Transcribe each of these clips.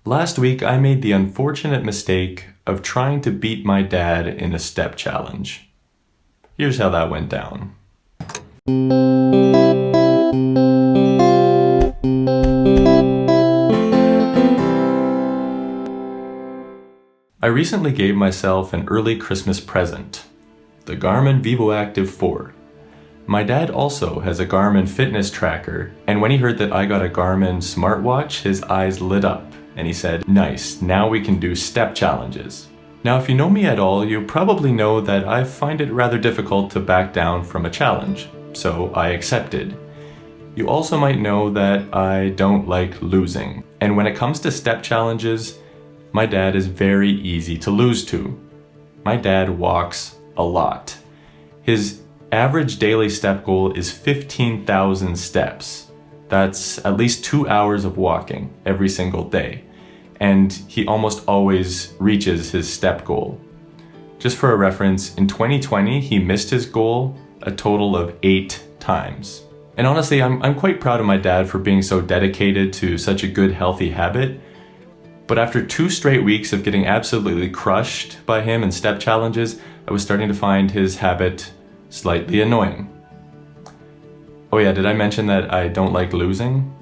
Last week, I made the unfortunate mistake of trying to beat my dad in a step challenge. Here's how that went down. I recently gave myself an early Christmas present, the Garmin VivoActive 4. My dad also has a Garmin fitness tracker, and when he heard that I got a Garmin smartwatch, his eyes lit up, and he said, "Nice, now we can do step challenges." Now, if you know me at all, you probably know that I find it rather difficult to back down from a challenge, so I accepted. You also might know that I don't like losing, and when it comes to step challenges, my dad is very easy to lose to. My dad walks a lot. His average daily step goal is 15,000 steps. That's at least 2 hours of walking every single day. And he almost always reaches his step goal. Just for a reference, in 2020, he missed his goal a total of 8 times. And honestly, I'm quite proud of my dad for being so dedicated to such a good, healthy habit. But after 2 straight weeks of getting absolutely crushed by him in step challenges, I was starting to find his habit slightly annoying. Oh yeah, did I mention that I don't like losing?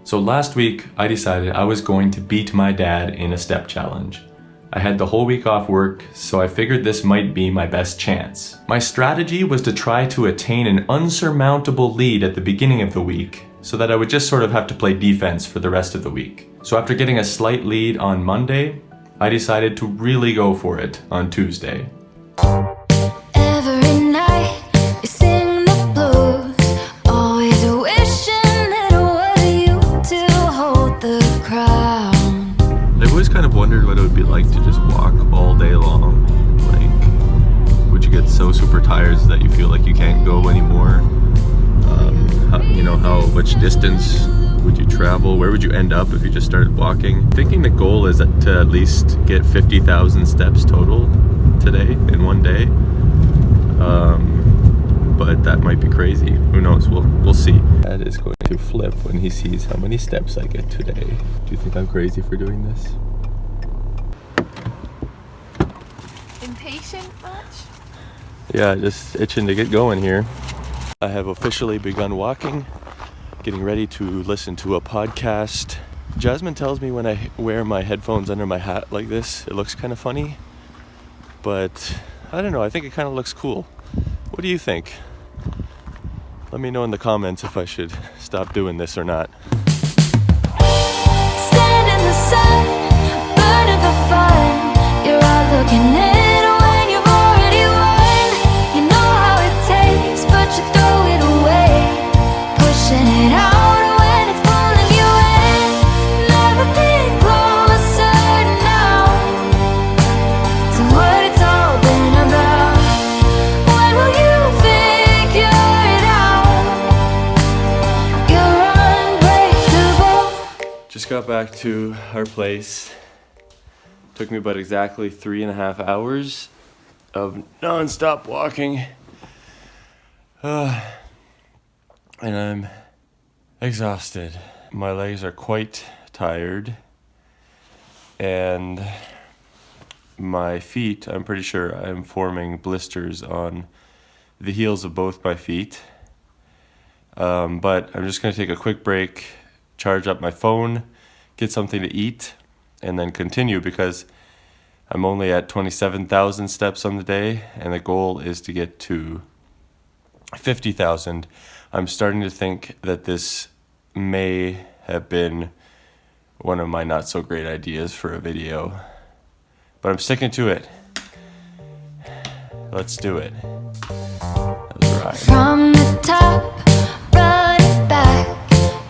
So last week, I decided I was going to beat my dad in a step challenge. I had the whole week off work, so I figured this might be my best chance. My strategy was to try to attain an unsurmountable lead at the beginning of the week, so that I would just sort of have to play defense for the rest of the week. So after getting a slight lead on Monday, I decided to really go for it on Tuesday. Every night you sing the blues, always wishing it was you to hold the crown. I've always kind of wondered what it would be like to just walk all day long. Like, would you get so super tired that you feel like you can't go anymore? How much distance would you travel? Where would you end up if you just started walking? Thinking the goal is to at least get 50,000 steps total today in one day. But that might be crazy. Who knows? We'll see. Dad is going to flip when he sees how many steps I get today. Do you think I'm crazy for doing this? Impatient much? Yeah, just itching to get going here. I have officially begun walking, getting ready to listen to a podcast. Jasmine tells me when I wear my headphones under my hat like this, it looks kind of funny. But I don't know, I think it kind of looks cool. What do you think? Let me know in the comments if I should stop doing this or not. Stand in the sun, burning for fun. You're out looking in when you've already won. You know how it tastes, but you throw it away. Pushing it out when it's pulling you in. Never been closer now to what it's all been about. When will you figure it out? You're unbreakable. Just got back to our place. Took me about exactly 3.5 hours of non-stop walking. And I'm exhausted. My legs are quite tired. And my feet, I'm pretty sure I'm forming blisters on the heels of both my feet. But I'm just going to take a quick break, charge up my phone, get something to eat, and then continue because I'm only at 27,000 steps on the day, and the goal is to get to 50,000. I'm starting to think that this may have been one of my not so great ideas for a video, but I'm sticking to it. Let's do it. Let's ride. From the top, run it back.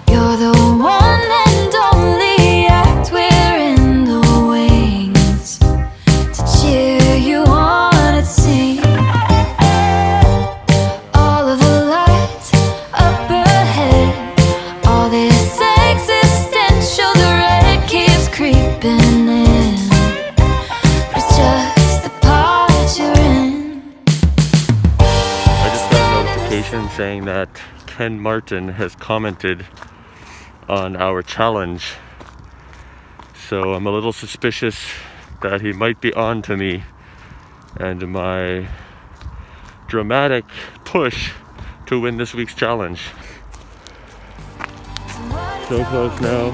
You're the one and only act. We're in the wings to cheer you on at sea. All of the lights up ahead, all this existential dread keeps creeping in. It's just the part you're in. I just got a notification saying that Ken Martin has commented on our challenge. So I'm a little suspicious that he might be on to me and my dramatic push to win this week's challenge. So close now.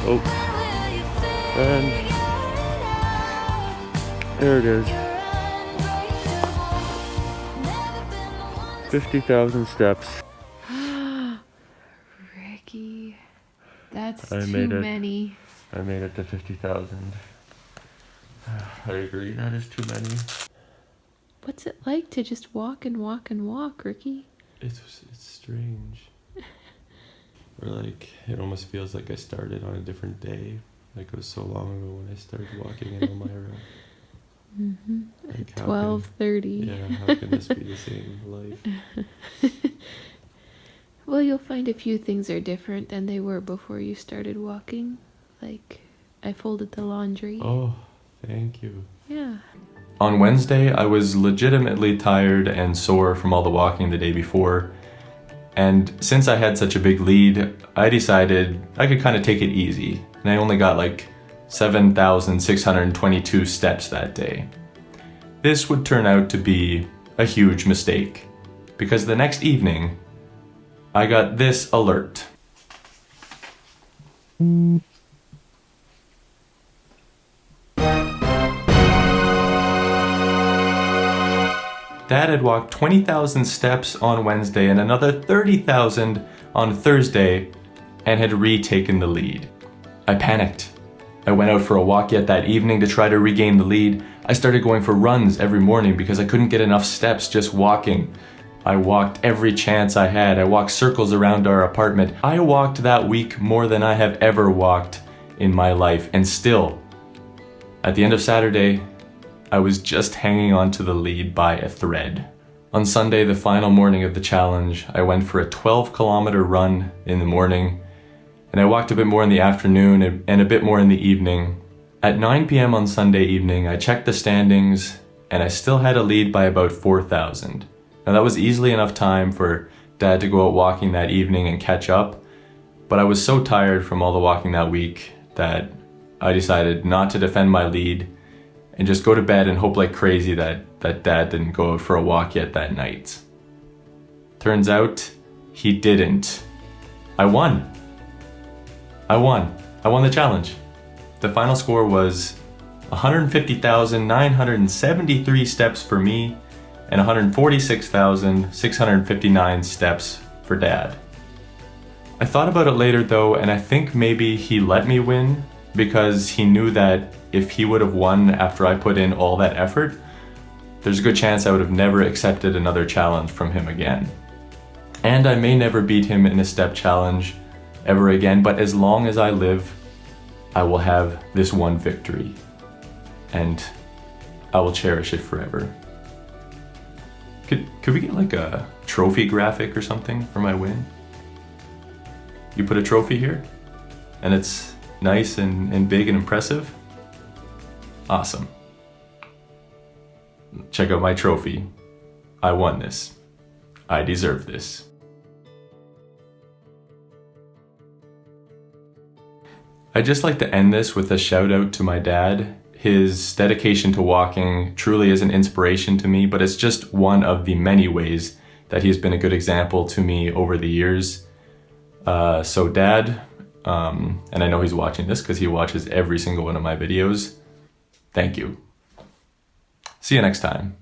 Oh, and there it is. 50,000 steps. Ricky, that's I too made it. many. I made it to 50,000. I agree, that is too many. What's it like to just walk and walk and walk, Ricky? It's strange. Or like, it almost feels like I started on a different day. Like it was so long ago when I started walking in Elmira. Mm-hmm. Like, At 12:30. Yeah, how can this be the same life? Well, you'll find a few things are different than they were before you started walking. Like, I folded the laundry. Oh, thank you. Yeah. On Wednesday, I was legitimately tired and sore from all the walking the day before. And since I had such a big lead, I decided I could kind of take it easy. And I only got like 7,622 steps that day. This would turn out to be a huge mistake, because the next evening, I got this alert. Dad had walked 20,000 steps on Wednesday and another 30,000 on Thursday and had retaken the lead. I panicked. I went out for a walk yet that evening to try to regain the lead. I started going for runs every morning because I couldn't get enough steps just walking. I walked every chance I had. I walked circles around our apartment. I walked that week more than I have ever walked in my life. And still, at the end of Saturday, I was just hanging on to the lead by a thread. On Sunday, the final morning of the challenge, I went for a 12-kilometer run in the morning, and I walked a bit more in the afternoon and a bit more in the evening. At 9 p.m. on Sunday evening, I checked the standings, and I still had a lead by about 4,000. Now that was easily enough time for Dad to go out walking that evening and catch up, but I was so tired from all the walking that week that I decided not to defend my lead and just go to bed and hope like crazy that Dad didn't go out for a walk yet that night. Turns out, he didn't. I won. I won the challenge. The final score was 150,973 steps for me and 146,659 steps for Dad. I thought about it later though, and I think maybe he let me win because he knew that if he would have won after I put in all that effort, there's a good chance I would have never accepted another challenge from him again. And I may never beat him in a step challenge ever again, but as long as I live, I will have this one victory, and I will cherish it forever. Could we get like a trophy graphic or something for my win? You put a trophy here, and it's nice and big and impressive. Awesome. Check out my trophy. I won this. I deserve this. I'd just like to end this with a shout out to my dad. His dedication to walking truly is an inspiration to me, but it's just one of the many ways that he's been a good example to me over the years. So Dad, and I know he's watching this because he watches every single one of my videos. Thank you. See you next time.